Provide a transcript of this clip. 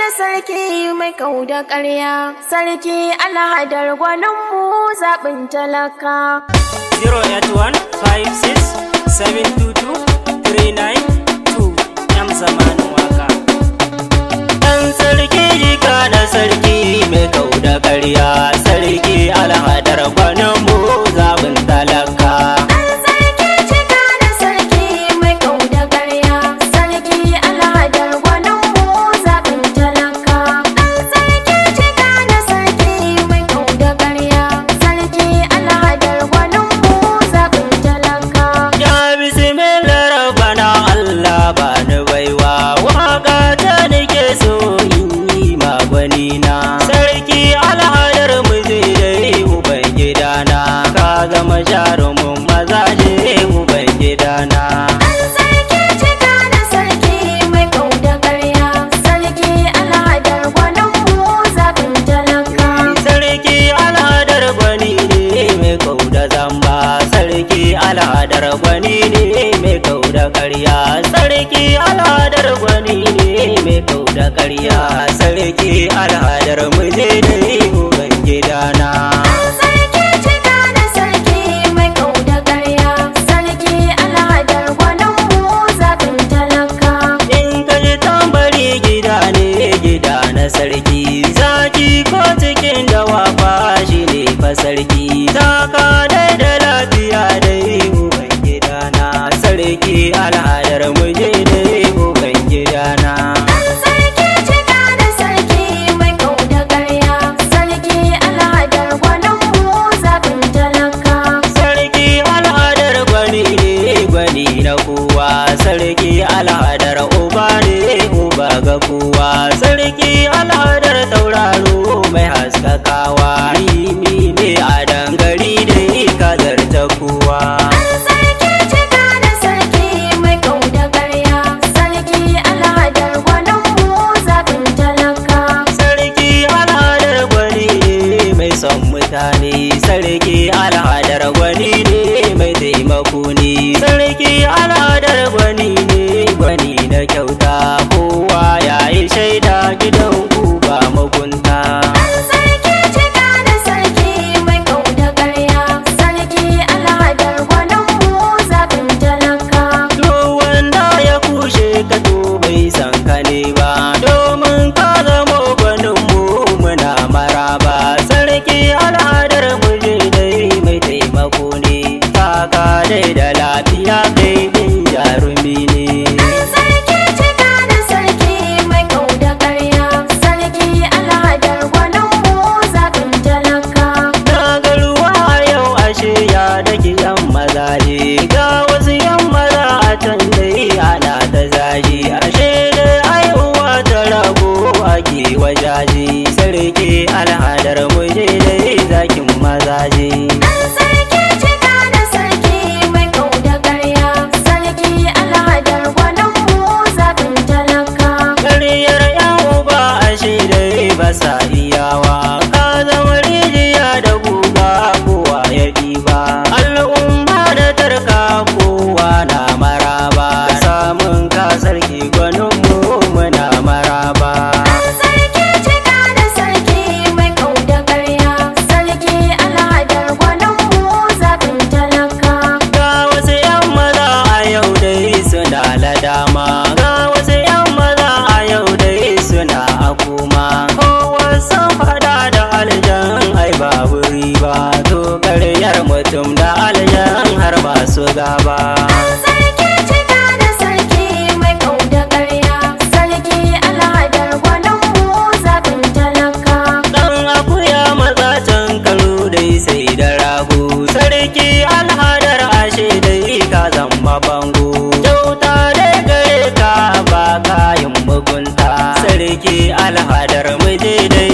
da sarki mai kau da ƙarya, sarki alhadar gwaninmu zaɓin talaka. 08156722392 'yan zamanin waka. Ɗan sarki jika da sarki mai kau da ƙarya, sarki alhadar gwaninmu zaɓin talaka. Zama jarumin mazaje uban gidana. Ɗan sarki cika da sarki mai kau da ƙarya, sarki alhadar gwaninmu zaɓin talaka. Sarki alhadar gwani ne mai kau da zamba, sarki alhadar gwani ne mai kau da ƙarya, sarki alhadar gwani ne mai kau da ƙarya, sarki alhadar muje ne uban gidana. Sarki zaki ko cikin dawa fashi ne fa sarki, taka dai da lafiya dai uban gidana, sarki alhadar muje dai uban gidana. Ɗan sarki cika da sarki mai kau da ƙarya, sarki alhadar gwaninmu zaɓin talaka. Sarki alhadar gwani ne gwani na kowa, sarki alhadar uba ne uba ga kowa, sarki alhadar tauraro mai haskakawa, rimi ne a dangari da kazar ta kowa. Ɗan sarki cika da sarki mai kau da ƙarya, sarki alhadar gwaninmu zaɓin talaka. Sarki alhadar gwani ne mai son mutane, sarki alhadar gwani ne mai taimako ne, sarki alhadar gwani ne gwani na kyauta, kowa ya yi shaida gidan ba mugunta. Ɗan sarki cika da sarki mai kau da ƙarya, sarki alhadar gwaninmu zaɓin talaka. To wanda ya kushe ka to bai san ka ne ba, domin ka zamo gwaninmu muna maraba, sarki alhadar muje dai mai taimako ne, taka dai da lafiya kai din jarumi ne. Ɗan sarki cika da sarki mai kau da ƙarya, sarki alhadar gwaninmu zaɓin talaka. Na ga ruwa yau ashe ya daki yan mazaje, ga wasu yan maza a can dai ana ta zaji, ashe dai ai uwa ta rago ake wajaje, sarki alhadar muje dai zakin mazaje. Ɗan sarki cika da sarki mai kau da ƙarya, sarki alhadar gwaninmu zaɓin talaka. Ƙaryar yan uba ashe dai ba sa iyawa, ka zama rijiya da guga kowa ya ɗiba, al'umma da tarka kowa na maraba, samun ka sarki gwaninmu muna maraba. Ɗan sarki cika da sarki mai kau da ƙarya, sarki alhadar gwaninmu zaɓin talaka. Ga wasu yan maza a yau dai suna ladama, ga wasu yan maza a yau dai suna akuma, kowa san fada da aljan ai babu riba, to ƙaryar mutum da aljan har masu gaba. Ɗan sarki cika da sarki mai kau da ƙarya, sarki alhadar gwaninmu zaɓin talaka. Dan akuya maza can karo dai sai da rago, sarki alhadar ashe dai ka zama bango, kyauta dai gare ka ba kayan mugunta, sarki alhadar muje dai